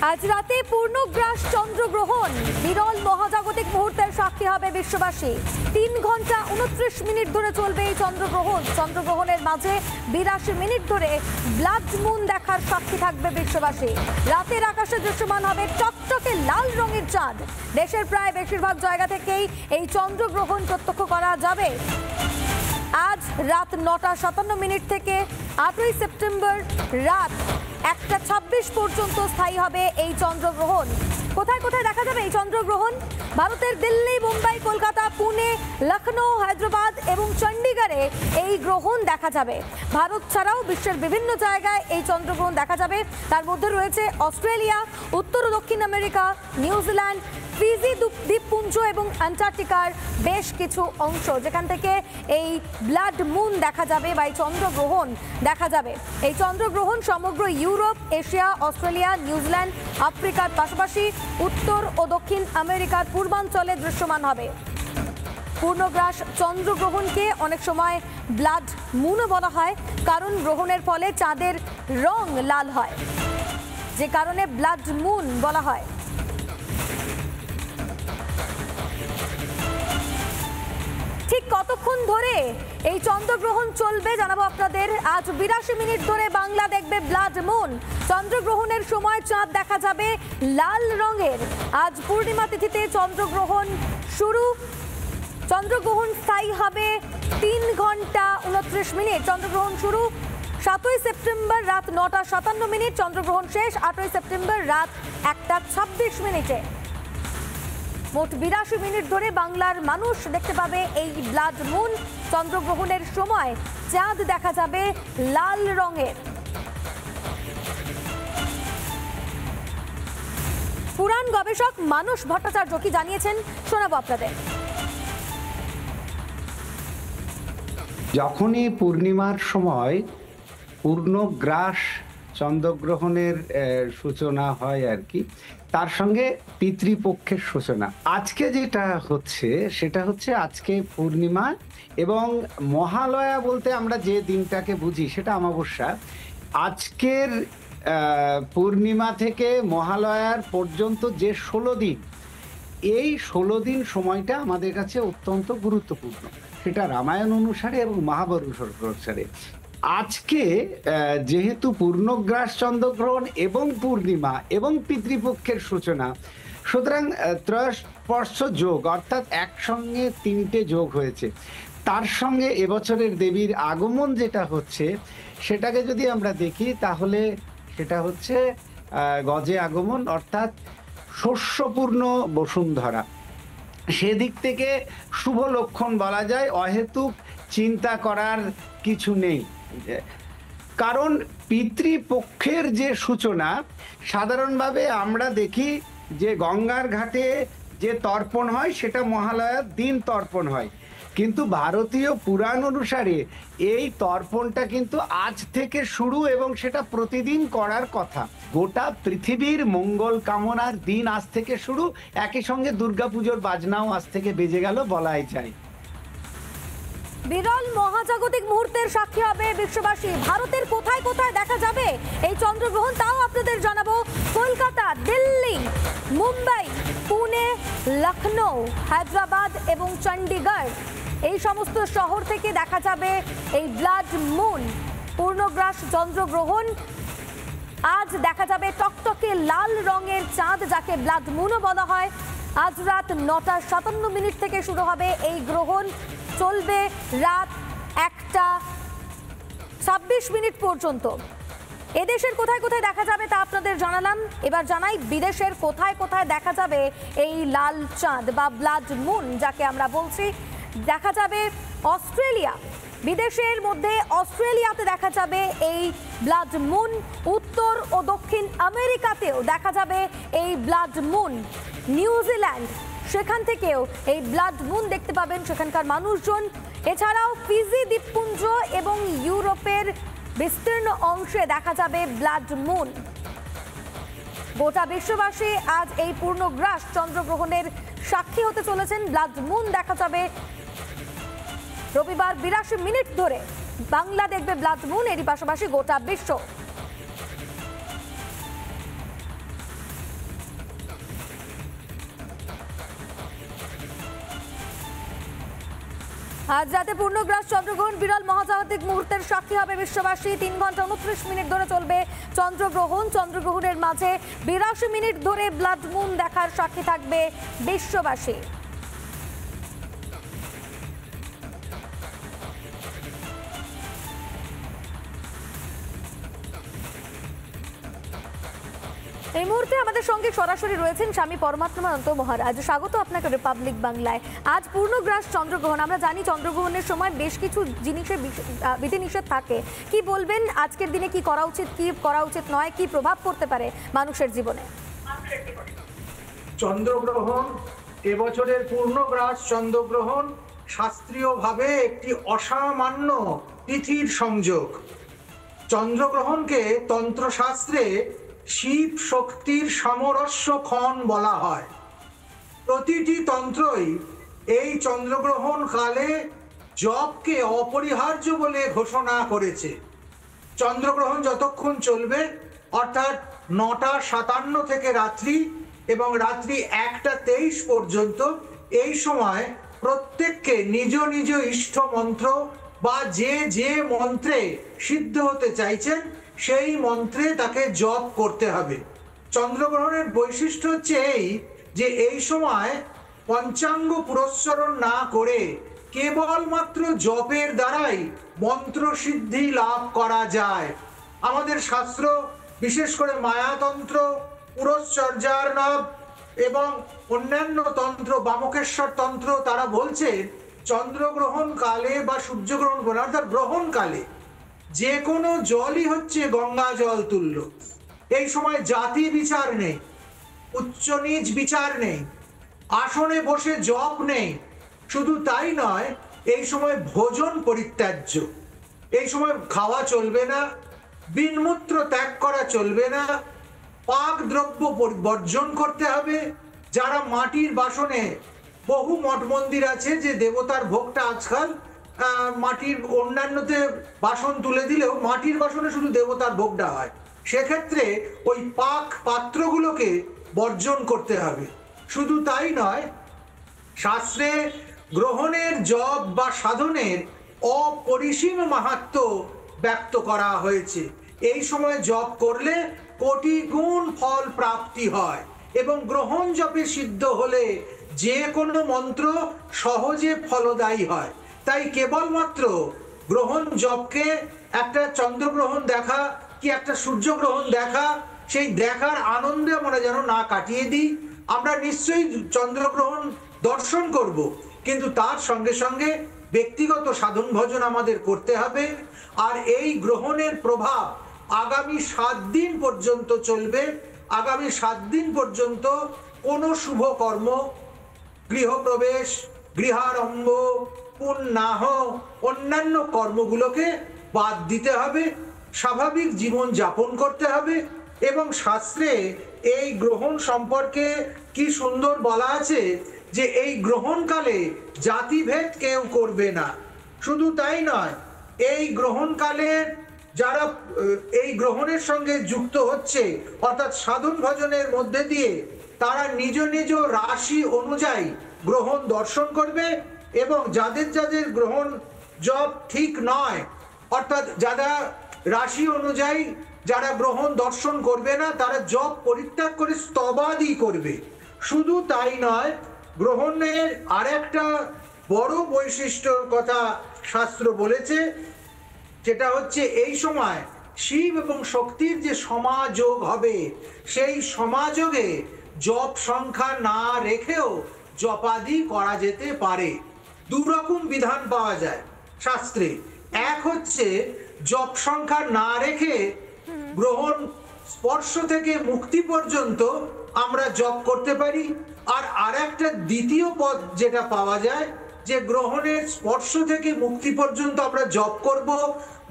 আজ রাতে পূর্ণগ্রাস চন্দ্রগ্রহণ, বিরল মহাজাগতিক মুহূর্তের সাক্ষী হবে বিশ্ববাসী। 3 ঘন্টা 29 মিনিট ধরে চলবে এই চন্দ্রগ্রহণ। চন্দ্রগ্রহণের মাঝে 82 মিনিট ধরে ব্লাড মুন দেখার সাক্ষী থাকবে বিশ্ববাসী। রাতের আকাশে দৃশ্যমান হবে টকটকে লাল রঙের চাঁদ। দেশের প্রায় বেশিরভাগ জায়গা থেকেই এই চন্দ্রগ্রহণ প্রত্যক্ষ করা যাবে। আজ রাত 9টা 57 মিনিট থেকে 8ই সেপ্টেম্বর রাত 1টা 26 পর্যন্ত স্থায়ী হবে এই চন্দ্রগ্রহণ। কোথায় কোথায় দেখা যাবে এই চন্দ্রগ্রহণ? ভারতের দিল্লি, মুম্বাই, কলকাতা, পুনে, লখনৌ, হায়দ্রাবাদ এবং চণ্ডীগড়ে এই গ্রহণ দেখা যাবে। ভারত ছাড়াও বিশ্বের বিভিন্ন জায়গায় এই চন্দ্রগ্রহণ দেখা যাবে। তার মধ্যে রয়েছে অস্ট্রেলিয়া, উত্তর ও দক্ষিণ আমেরিকা, নিউজিল্যান্ড, ফিজি দ্বীপপুঞ্জ এবং অ্যান্টার্কটিকার বেশ কিছু অংশ, যেখান থেকে এই ব্লাড মুন দেখা যাবে বা এই চন্দ্রগ্রহণ দেখা যাবে। এই চন্দ্রগ্রহণ সমগ্র ইউরোপ, এশিয়া, অস্ট্রেলিয়া, নিউজিল্যান্ড, আফ্রিকার পাশাপাশি উত্তর ও দক্ষিণ আমেরিকার পূর্বাঞ্চলে দৃশ্যমান হবে। পূর্ণগ্রাস চন্দ্রগ্রহণকে অনেক সময় ব্লাড মুনও বলা হয়, কারণ গ্রহণের ফলে চাঁদের রং লাল হয়, যে কারণে ব্লাড মুন বলা হয়। ঠিক কতক্ষণ ধরে এই চন্দ্রগ্রহণ চলবে জানাবো আপনাদের। আজ 82 মিনিট ধরে বাংলা দেখবে ব্লাড মুন। চন্দ্রগ্রহণের সময় চাঁদ দেখা যাবে লাল রঙের। আজ পূর্ণিমা তিথিতে চন্দ্রগ্রহণ শুরু। চন্দ্রগ্রহণ স্থায়ী হবে 3 ঘন্টা 29 মিনিট। চন্দ্রগ্রহণ শুরু 7ই সেপ্টেম্বর রাত 9টা 57 মিনিট। চন্দ্রগ্রহণ শেষ 8ই সেপ্টেম্বর রাত 1টা 26 মিনিটে। মোট 82 মিনিট ধরে বাংলার মানুষ দেখতে পাবে এই ব্লাড মুন। চন্দ্রগ্রহণের সময় চাঁদ দেখা যাবে লাল রঙের। পুরাণ গবেষক মানস ভট্টাচার্য কি জানিয়েছেন শোনাবো আপনাদের। যখনই পূর্ণিমার সময় পূর্ণগ্রাস চন্দ্রগ্রহণের সূচনা হয় আর কি, তার সঙ্গে পিতৃপক্ষের সূচনা। আজকে যেটা হচ্ছে সেটা হচ্ছে আজকে পূর্ণিমা এবং মহালয়া বলতে আমরা যে দিনটাকে বুঝি সেটা অমাবস্যা। আজকের পূর্ণিমা থেকে মহালয়ার পর্যন্ত যে 16 দিন, এই 16 দিন সময়টা আমাদের কাছে অত্যন্ত গুরুত্বপূর্ণ, সেটা রামায়ণ অনুসারে এবং মহাভারত অনুসারে। আজকে যেহেতু পূর্ণগ্রাস চন্দ্রগ্রহণ এবং পূর্ণিমা এবং পিতৃপক্ষের সূচনা, সুতরাং ত্রয়োস্পর্শ যোগ অর্থাৎ একসঙ্গে 3টে যোগ হয়েছে। তার সঙ্গে এবছরের দেবীর আগমন যেটা হচ্ছে সেটাকে যদি আমরা দেখি তাহলে সেটা হচ্ছে গজে আগমন, অর্থাৎ শস্যপূর্ণ বসুন্ধরা। সেদিক থেকে শুভ লক্ষণ বলা যায়। অহেতুক চিন্তা করার কিছু নেই, কারণ পিতৃপক্ষের যে সূচনা সাধারণভাবে আমরা দেখি যে গঙ্গার ঘাটে যে তর্পণ হয় সেটা মহালয়ার দিন তর্পণ হয়, কিন্তু ভারতীয় পুরাণ অনুসারে এই তর্পণটা কিন্তু আজ থেকে শুরু এবং সেটা প্রতিদিন করার কথা। গোটা পৃথিবীর মঙ্গল কামনার দিন আজ থেকে শুরু। একই সঙ্গে দুর্গাপুজোর বাজনাও আজ থেকে বেজে গেল বলাই যায়। বিরল মহাজাগতিক মুহূর্তের সাক্ষী হবে বিশ্ববাসী। ভারতের কোথায় কোথায় দেখা যাবে এই চন্দ্রগ্রহণ তাও আপনাদের জানাবো। কলকাতা, দিল্লি, মুম্বাই, পুনে, লখনৌ, হায়দ্রাবাদ এবং চণ্ডীগড়, এই সমস্ত শহর থেকে দেখা যাবে এই ব্লাড মুন, পূর্ণগ্রাস চন্দ্রগ্রহণ। আজ দেখা যাবে টকটকে লাল রঙের চাঁদ, যাকে ব্লাড মুনও বলা হয়। আজ রাত 9টা 57 মিনিট থেকে শুরু হবে এই গ্রহণ, চলবে রাত 1টা 26 মিনিট পর্যন্ত। এদেশের কোথায় কোথায় দেখা যাবে তা আপনাদের জানালাম। এবার জানাই বিদেশের কোথায় কোথায় দেখা যাবে এই লাল চাঁদ বা ব্লাড মুন, যাকে আমরা বলছি। দেখা যাবে অস্ট্রেলিয়া, বিদেশের মধ্যে অস্ট্রেলিয়াতে দেখা যাবে এই ব্লাড মুন। উত্তর ও দক্ষিণ আমেরিকাতেও দেখা যাবে এই ব্লাড মুন। নিউজিল্যান্ড, সেখান থেকেও এই ব্লাড মুন দেখতে পাবেন সেখানকার মানুষজন। এছাড়াও ফিজি দ্বীপপুঞ্জ এবং ইউরোপের বিস্তীর্ণ অংশে দেখা যাবে ব্লাড মুন। গোটা বিশ্ববাসী আজ এই পূর্ণগ্রাস চন্দ্রগ্রহণের সাক্ষী হতে চলেছেন। ব্লাড মুন দেখা যাবে রবিবার 82 মিনিট ধরে বাংলা দেখবে ব্লাড মুন। এরই পাশাপাশি গোটা বিশ্ব। আজ রাতে পূর্ণগ্রাস চন্দ্রগ্রহণ, বিরল মহাজাগতিক মুহূর্তের সাক্ষী হবে বিশ্ববাসী। 3 ঘন্টা 29 মিনিট ধরে চলবে চন্দ্রগ্রহণ। চন্দ্রগ্রহণের মাঝে 82 মিনিট ধরে ব্লাড মুন দেখার সাক্ষী থাকবে বিশ্ববাসী। এই মুহূর্তে আমাদের সঙ্গে সরাসরি রয়েছেন স্বামী পরমাত্মানন্দ মহারাজ। স্বাগত আপনাকে রিপাবলিক বাংলায়। আজ পূর্ণগ্রাস চন্দ্রগ্রহণ, আমরা জানি চন্দ্রগ্রহণের সময় বেশ কিছু জিনিসের বিধিনিষেধ থাকে। কি বলবেন আজকের দিনে কি করা উচিত, কি করা উচিত নয়, কি প্রভাব পড়তে পারে মানুষের জীবনে? চন্দ্রগ্রহণ, এবছরের পূর্ণগ্রাস চন্দ্রগ্রহণ শাস্ত্রীয়ভাবে একটি অসামান্য তিথির সংযোগ। চন্দ্রগ্রহণকে তন্ত্রশাস্ত্রে শিব শক্তির সামরস্য ক্ষণ বলা হয়। প্রতিটি তন্ত্রই এই চন্দ্রগ্রহণ কালে জপকে অপরিহার্য বলে ঘোষণা করেছে। চন্দ্রগ্রহণ যতক্ষণ চলবে, অর্থাৎ 9:57 থেকে রাত্রি এবং রাত্রি 1:23 পর্যন্ত, এই সময় প্রত্যেককে নিজ নিজ ইষ্ট মন্ত্র বা যে মন্ত্রে সিদ্ধ হতে চাইছেন সেই মন্ত্রে তাকে জপ করতে হবে। চন্দ্রগ্রহণের বৈশিষ্ট্য হচ্ছে এই যে এই সময় পঞ্চাঙ্গ পুরস্চরণ না করে কেবলমাত্র জপের দ্বারাই মন্ত্র সিদ্ধি লাভ করা যায়। আমাদের শাস্ত্র, বিশেষ করে মায়াতন্ত্র, পুরশ্চর্যার্ণব এবং অন্যান্য তন্ত্র, বামকেশ্বর তন্ত্র, তারা বলছে চন্দ্রগ্রহণ কালে বা সূর্যগ্রহণ কালে, অর্থাৎ গ্রহণ কালে যে কোনো জলই হচ্ছে গঙ্গা জল তুল্য। এই সময় জাতি বিচার নেই, উচ্চ নীচ বিচার নেই, আসনে বসে জপ নেই। শুধু তাই নয়, এই সময় ভোজন পরিত্যাজ্য। এই সময় খাওয়া চলবে না, বিনমূত্র ত্যাগ করা চলবে না, পাক দ্রব্য বর্জন করতে হবে। যারা মাটির বাসনে, বহু মঠ মন্দির আছে যে দেবতার ভোগটা আজকাল মাটির, অন্যান্যতে বাসন তুলে দিলেও মাটির বাসনে শুধু দেবতার ভোগটা হয়, সেক্ষেত্রে ওই পাক পাত্রগুলোকে বর্জন করতে হবে। শুধু তাই নয়, শাস্ত্রে গ্রহণের জপ বা সাধনের অপরিসীম মাহাত্ম্য ব্যক্ত করা হয়েছে। এই সময় জপ করলে কোটি গুণ ফল প্রাপ্তি হয় এবং গ্রহণ জপে সিদ্ধ হলে যে কোনো মন্ত্র সহজে ফলদায়ী হয়। তাই কেবলমাত্র গ্রহণ জপকে একটা চন্দ্রগ্রহণ দেখা কি একটা সূর্যগ্রহণ দেখা, সেই দেখার আনন্দে আমরা যেন না কাটিয়ে দিই। আমরা নিশ্চয়ই চন্দ্রগ্রহণ দর্শন করব, কিন্তু তার সঙ্গে সঙ্গে ব্যক্তিগত সাধন ভজন আমাদের করতে হবে। আর এই গ্রহণের প্রভাব আগামী 7 দিন পর্যন্ত চলবে। আগামী 7 দিন পর্যন্ত কোনো শুভ কর্ম, গৃহপ্রবেশ, গৃহারম্ভ, পুণ্যাহ, অন্যান্য কর্মগুলোকে বাদ দিতে হবে, স্বাভাবিক জীবন যাপন করতে হবে। এবং শাস্ত্রে এই গ্রহণ সম্পর্কে কি সুন্দর বলা আছে যে এই গ্রহণকালে জাতিভেদ কেউ করবে না। শুধু তাই নয়, এই গ্রহণকালে যারা এই গ্রহণের সঙ্গে যুক্ত হচ্ছে, অর্থাৎ সাধন ভজনের মধ্যে দিয়ে তারা নিজ নিজ রাশি অনুযায়ী গ্রহণ দর্শন করবে এবং যাদের যাদের গ্রহণ জপ ঠিক নয়, অর্থাৎ যারা রাশি অনুযায়ী যারা গ্রহণ দর্শন করবে না, তারা জপ পরিত্যাগ করে স্তবাদি করবে। শুধু তাই নয়, গ্রহণের আরেকটা বড় বৈশিষ্ট্যর কথা শাস্ত্র বলেছে, যেটা হচ্ছে এই সময় শিব এবং শক্তির যে সমাযোগ হবে, সেই সমাযোগে জপ সংখ্যা না রেখেও জপাদি করা যেতে পারে। দুরকম বিধান পাওয়া যায় শাস্ত্রে। এক হচ্ছে জপ সংখ্যা না রেখে গ্রহণ স্পর্শ থেকে মুক্তি পর্যন্ত আমরা জপ করতে পারি। আর আরেকটা দ্বিতীয় পদ যেটা পাওয়া যায়, যে গ্রহণের স্পর্শ থেকে মুক্তি পর্যন্ত আমরা জপ করব।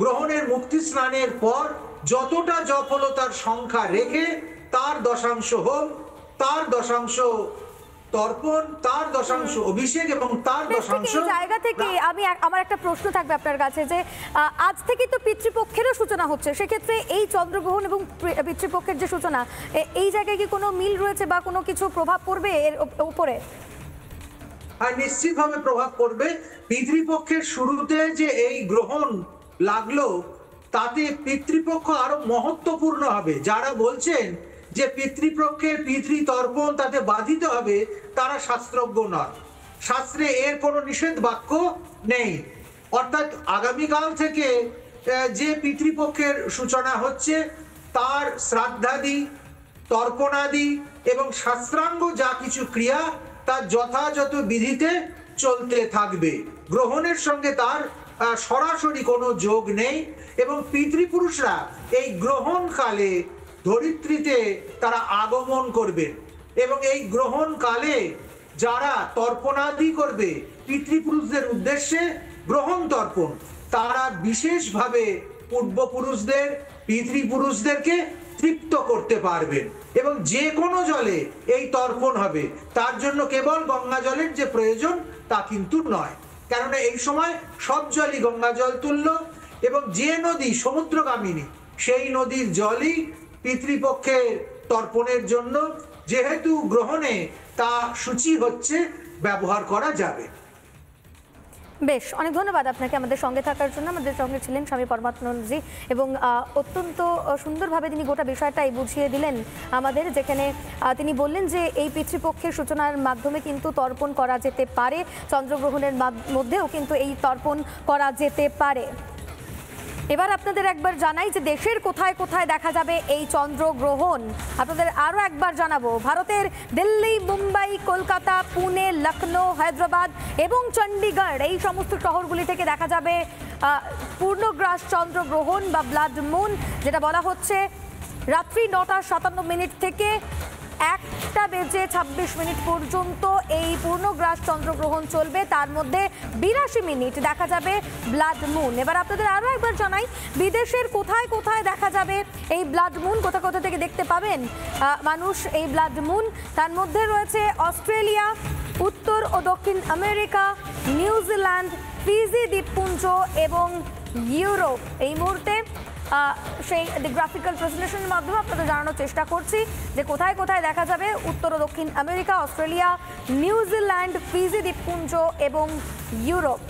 গ্রহণের মুক্তি স্নানের পর যতটা জপ হলো তার সংখ্যা রেখে তার দশাংশ হোক, তার দশাংশ তর্পণ, তার দশাংশ অভিষেক এবং তার দশাংশ। এই জায়গা থেকে আমার একটা প্রশ্ন থাকবে আপনার কাছে, যে আজ থেকে তো পিতৃপক্ষেরও সূচনা হচ্ছে, সেক্ষেত্রে এই চন্দ্রগ্রহণ এবং পিতৃপক্ষের যে সূচনা, এই জায়গায় কি কোনো মিল রয়েছে বা কোনো কিছু প্রভাব পড়বে এর উপরে? আর নিশ্চিতভাবে প্রভাব পড়বে। পিতৃপক্ষের শুরুতে যে এই গ্রহণ লাগলো তাতে পিতৃপক্ষ আরো মহত্বপূর্ণ হবে। যারা বলছেন যে পিতৃপক্ষের পিতৃতর্পণ তাতে বাধিত হবে, তারা শাস্ত্রজ্ঞ নয়। শাস্ত্রে এর কোনো নিষেধ বাক্য নেই। অর্থাৎ আগামীকাল থেকে যে পিতৃপক্ষের সূচনা হচ্ছে তার শ্রাদ্ধাদি, তর্পণাদি এবং শাস্ত্রাঙ্গ যা কিছু ক্রিয়া তার যথাযথ বিধিতে চলতে থাকবে। গ্রহণের সঙ্গে তার সরাসরি কোনো যোগ নেই এবং পিতৃপুরুষরা এই গ্রহণকালে ধরিত্রীতে তারা আগমন করবেন এবং এই গ্রহণকালে যারা তর্পণাদি করবে পিতৃপুরুষদের উদ্দেশ্যে গ্রহণ তর্পণ, তারা বিশেষভাবে পূর্বপুরুষদের পিতৃপুরুষদেরকে তৃপ্ত করতে পারবেন এবং যে কোনো জলে এই তর্পণ হবে। তার জন্য কেবল গঙ্গা জলের যে প্রয়োজন তা কিন্তু নয়, কেননা এই সময় সব জলই গঙ্গা জল তুল্য এবং যে নদী সমুদ্রগামিনী সেই নদীর জলই পিতৃপক্ষের তর্পণের জন্য, যেহেতু গ্রহণে তা সূচি হচ্ছে, ব্যবহার করা যাবে। বেশ, অনেক ধন্যবাদ আপনাকে আমাদের সঙ্গে থাকার জন্য। আমাদের সঙ্গে ছিলেন স্বামী পরমাত্মানন্দজি এবং অত্যন্ত সুন্দরভাবে তিনি গোটা বিষয়টাই বুঝিয়ে দিলেন আমাদের, যেখানে তিনি বললেন যে এই পিতৃপক্ষের সূচনার মাধ্যমে কিন্তু তর্পণ করা যেতে পারে, চন্দ্রগ্রহণের মধ্যেও কিন্তু এই তর্পণ করা যেতে পারে। এবার আপনাদের একবার জানাই যে দেশের কোথায় কোথায় দেখা যাবে এই চন্দ্রগ্রহণ। আপনাদের আরও একবার জানাবো, ভারতের দিল্লি, মুম্বাই, কলকাতা, পুনে, লখনৌ, হায়দ্রাবাদ এবং চণ্ডীগড় এই সমস্ত শহরগুলি থেকে দেখা যাবে পূর্ণগ্রাস চন্দ্রগ্রহণ বা ব্লাড মুন, যেটা বলা হচ্ছে রাত্রি 9:57 থেকে 1:26 পর্যন্ত এই পূর্ণগ্রাস চন্দ্রগ্রহণ চলবে। তার মধ্যে 82 মিনিট দেখা যাবে ব্লাড মুন। এবার আপনাদের আরও একবার জানাই, বিদেশের কোথায় কোথায় দেখা যাবে এই ব্লাড মুন, কোথা কোথা থেকে দেখতে পাবেন মানুষ এই ব্লাড মুন। তার মধ্যে রয়েছে অস্ট্রেলিয়া, উত্তর ও দক্ষিণ আমেরিকা, নিউজিল্যান্ড, ফিজি দ্বীপপুঞ্জ এবং ইউরোপ। এই মুহূর্তে সেই গ্রাফিক্যাল প্রেজেন্টেশনের মাধ্যমে আপনাদের জানানোর চেষ্টা করছি যে কোথায় কোথায় দেখা যাবে উত্তর ও দক্ষিণ আমেরিকা, অস্ট্রেলিয়া, নিউজিল্যান্ড, ফিজি দ্বীপপুঞ্জ এবং ইউরোপ।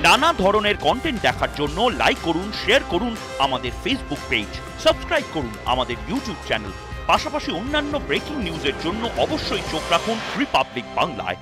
নানা ধরনের কন্টেন্ট দেখার জন্য লাইক করুন, শেয়ার করুন আমাদের ফেসবুক পেজ, সাবস্ক্রাইব করুন আমাদের ইউটিউব চ্যানেল। পাশাপাশি অন্যান্য ব্রেকিং নিউজের জন্য অবশ্যই চোখ রাখুন রিপাবলিক বাংলায়।